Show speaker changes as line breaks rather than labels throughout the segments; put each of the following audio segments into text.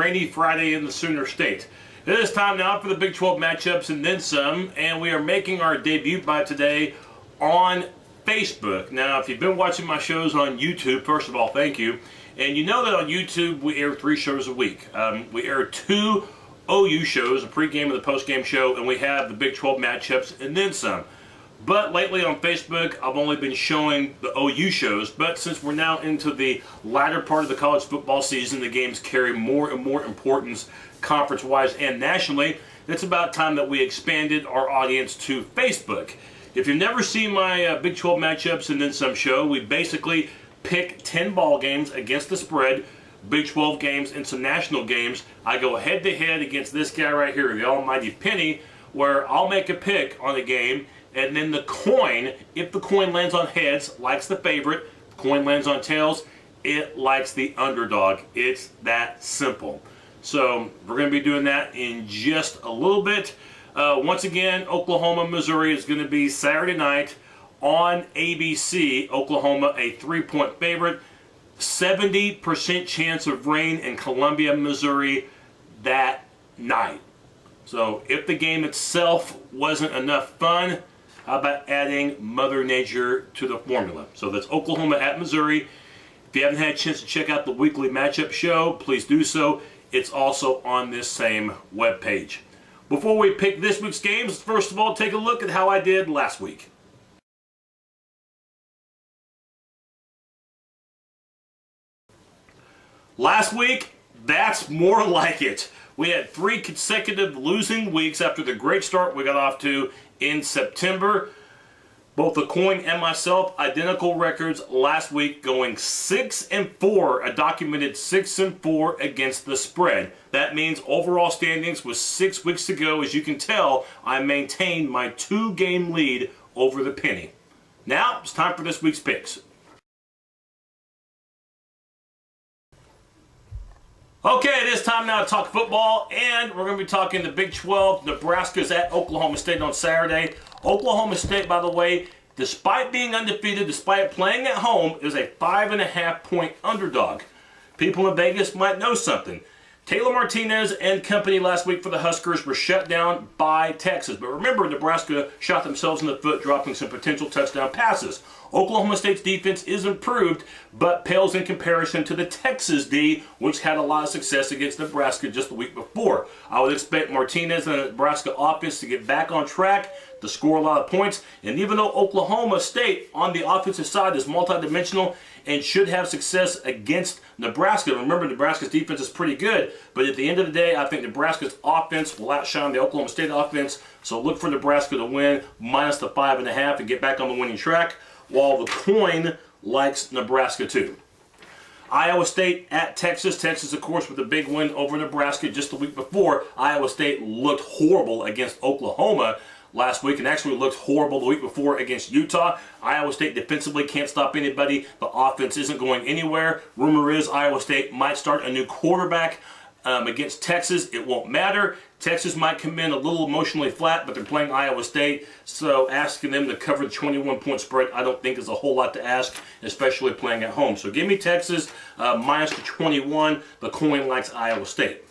rainy Friday in the Sooner State. It is time now for the Big 12 matchups and then some, and we are making our debut by today on Facebook. Now, if you've been watching my shows on YouTube, first of all, thank you. And you know that on YouTube we air 3 shows a week. We air 2 OU shows, a pregame and the postgame show, and we have the Big 12 matchups and then some. But lately on Facebook, I've only been showing the OU shows, but since we're now into the latter part of the college football season, the games carry more and more importance conference-wise and nationally. It's about time that we expanded our audience to Facebook. If you've never seen my Big 12 matchups and then some show, we basically pick 10 ball games against the spread, Big 12 games and some national games. I go head-to-head against this guy right here, the almighty Penny, where I'll make a pick on a game, and then the coin, if the coin lands on heads, likes the favorite. If the coin lands on tails, it likes the underdog. It's that simple. So we're going to be doing that in just a little bit. Once again, Oklahoma, Missouri is going to be Saturday night on ABC. Oklahoma, a 3-point favorite. 70% chance of rain in Columbia, Missouri that night. So if the game itself wasn't enough fun, how about adding Mother Nature to the formula? So that's Oklahoma at Missouri. If you haven't had a chance to check out the weekly matchup show, please do so. It's also on this same webpage. Before we pick this week's games, first of all, take a look at how I did last week. Last week, that's more like it. We had 3 consecutive losing weeks after the great start we got off to in September. Both the coin and myself, identical records last week, going 6-4, a documented 6-4 against the spread. That means overall standings with 6 weeks to go. As you can tell, I maintained my 2-game lead over the Penny. Now, it's time for this week's picks. Okay, it is time now to talk football, and we're going to be talking the Big 12. Nebraska's at Oklahoma State on Saturday. Oklahoma State, by the way, despite being undefeated, despite playing at home, is a 5.5-point underdog. People in Vegas might know something. Taylor Martinez and company last week for the Huskers were shut down by Texas. But remember, Nebraska shot themselves in the foot, dropping some potential touchdown passes. Oklahoma State's defense is improved, but pales in comparison to the Texas D, which had a lot of success against Nebraska just the week before. I would expect Martinez and the Nebraska offense to get back on track, to score a lot of points. And even though Oklahoma State on the offensive side is multidimensional and should have success against Nebraska, remember Nebraska's defense is pretty good, but at the end of the day, I think Nebraska's offense will outshine the Oklahoma State offense. So look for Nebraska to win minus the 5.5 and get back on the winning track, while the coin likes Nebraska too. Iowa State at Texas. Texas, of course, with a big win over Nebraska just the week before. Iowa State looked horrible against Oklahoma last week, and actually looked horrible the week before against Utah. Iowa State defensively can't stop anybody. The offense isn't going anywhere. Rumor is Iowa State might start a new quarterback against Texas. It won't matter. Texas might come in a little emotionally flat, but they're playing Iowa State, so asking them to cover the 21-point spread I don't think is a whole lot to ask, especially playing at home. So give me Texas minus the 21. The coin likes Iowa State.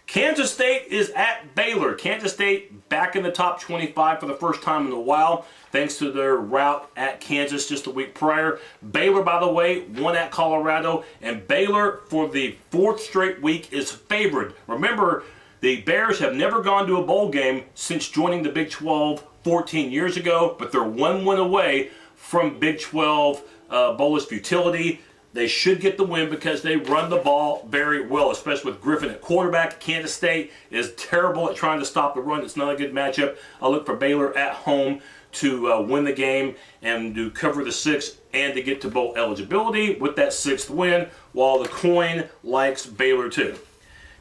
Kansas State is at Baylor. Kansas State back in the top 25 for the first time in a while, thanks to their rout at Kansas just a week prior. Baylor, by the way, won at Colorado, and Baylor for the 4th straight week is favored. Remember, the Bears have never gone to a bowl game since joining the Big 12 14 years ago, but they're 1 win away from Big 12 bowlish futility. They should get the win because they run the ball very well, especially with Griffin at quarterback. Kansas State is terrible at trying to stop the run. It's not a good matchup. I look for Baylor at home to win the game and to cover the 6 and to get to bowl eligibility with that 6th win, while the coin likes Baylor too.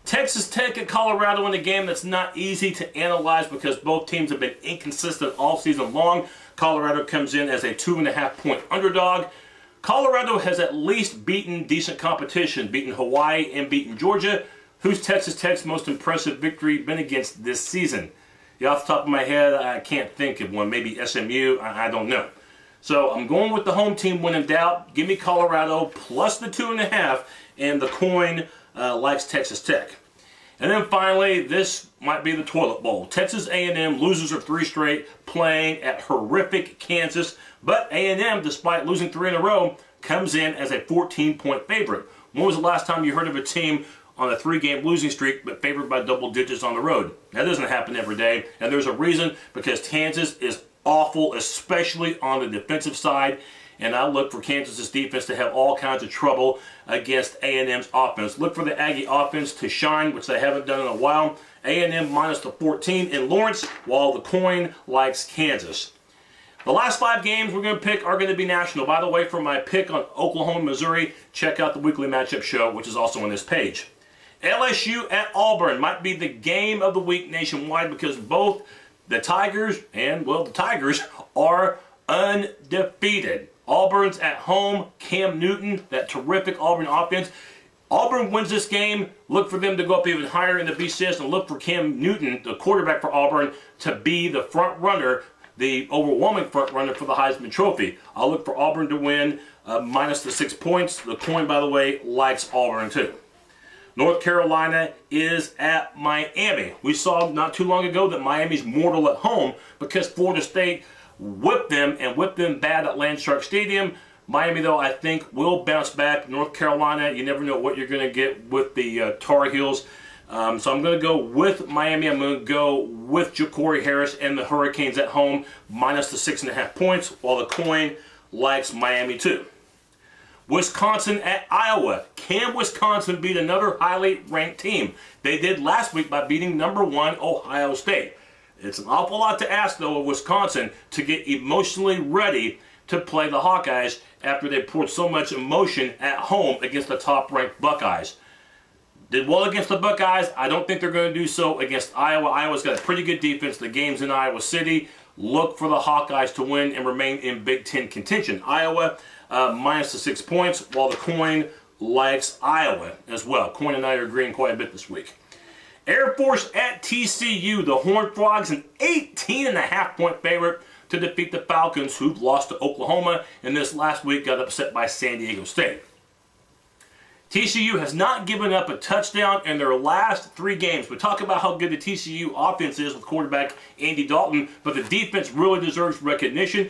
Texas Tech at Colorado in a game that's not easy to analyze because both teams have been inconsistent all season long. Colorado comes in as a 2.5-point underdog. Colorado has at least beaten decent competition, beaten Hawaii and beaten Georgia. Who's Texas Tech's most impressive victory been against this season? Yeah, off the top of my head, I can't think of one. Maybe SMU, I don't know. So I'm going with the home team when in doubt. Give me Colorado plus the 2.5, and the coin likes Texas Tech. And then finally, this might be the toilet bowl. Texas A&M loses their 3 straight, playing at horrific Kansas. But A&M, despite losing 3 in a row, comes in as a 14-point favorite. When was the last time you heard of a team on a 3-game losing streak but favored by double digits on the road? That doesn't happen every day. And there's a reason, because Kansas is awful, especially on the defensive side. And I look for Kansas's defense to have all kinds of trouble against A&M's offense. Look for the Aggie offense to shine, which they haven't done in a while. A&M minus the 14 in Lawrence, while the coin likes Kansas. The last 5 games we're going to pick are going to be national. By the way, for my pick on Oklahoma, Missouri, check out the weekly matchup show, which is also on this page. LSU at Auburn might be the game of the week nationwide, because both the Tigers and, well, the Tigers are undefeated. Auburn's at home. Cam Newton, that terrific Auburn offense. Auburn wins this game. Look for them to go up even higher in the BCS, and look for Cam Newton, the quarterback for Auburn, to be the front runner, the overwhelming front runner for the Heisman Trophy. I'll look for Auburn to win minus the 6 points. The coin, by the way, likes Auburn too. North Carolina is at Miami. We saw not too long ago that Miami's mortal at home because Florida State whipped them, and whipped them bad at Landshark Stadium. Miami, though, I think will bounce back. North Carolina, you never know what you're going to get with the Tar Heels. So I'm going to go with Miami. I'm going to go with Ja'Cory Harris and the Hurricanes at home, minus the 6.5 points, while the coin likes Miami too. Wisconsin at Iowa. Can Wisconsin beat another highly ranked team? They did last week by beating #1 Ohio State. It's an awful lot to ask, though, of Wisconsin to get emotionally ready to play the Hawkeyes after they poured so much emotion at home against the top-ranked Buckeyes. Did well against the Buckeyes. I don't think they're going to do so against Iowa. Iowa's got a pretty good defense. The game's in Iowa City. Look for the Hawkeyes to win and remain in Big Ten contention. Iowa minus the 6 points, while the coin likes Iowa as well. Coin and I are agreeing quite a bit this week. Air Force at TCU. The Horned Frogs, an 18.5-point favorite to defeat the Falcons, who've lost to Oklahoma, and this last week got upset by San Diego State. TCU has not given up a touchdown in their last 3 games. We talk about how good the TCU offense is with quarterback Andy Dalton, but the defense really deserves recognition.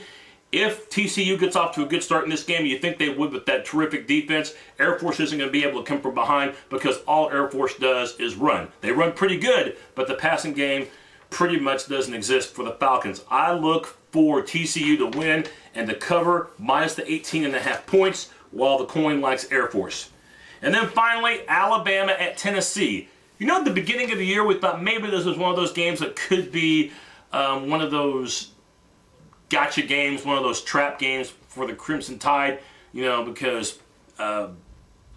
If TCU gets off to a good start in this game, you think they would with that terrific defense. Air Force isn't going to be able to come from behind because all Air Force does is run. They run pretty good, but the passing game pretty much doesn't exist for the Falcons. I look for TCU to win and to cover minus the 18.5 points, while the coin likes Air Force. And then finally, Alabama at Tennessee. You know, at the beginning of the year, we thought maybe this was one of those games that could be one of those gotcha games, one of those trap games for the Crimson Tide, you know, because of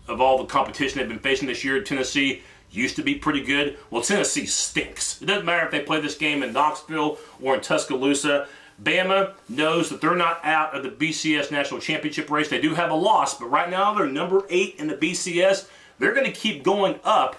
all the competition they've been facing this year. Tennessee used to be pretty good. Well, Tennessee stinks. It doesn't matter if they play this game in Knoxville or in Tuscaloosa. Bama knows that they're not out of the BCS National Championship race. They do have a loss, but right now they're number 8 in the BCS. They're going to keep going up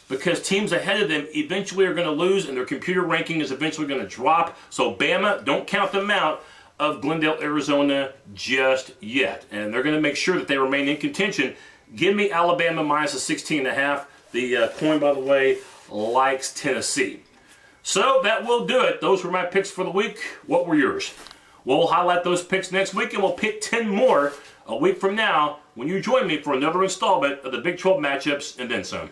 because teams ahead of them eventually are going to lose, and their computer ranking is eventually going to drop. So Bama, don't count them out of Glendale, Arizona just yet. And they're going to make sure that they remain in contention. Give me Alabama minus a 16.5. The coin, by the way, likes Tennessee. So that will do it. Those were my picks for the week. What were yours? We'll highlight those picks next week, and we'll pick 10 more a week from now when you join me for another installment of the Big 12 matchups and then some.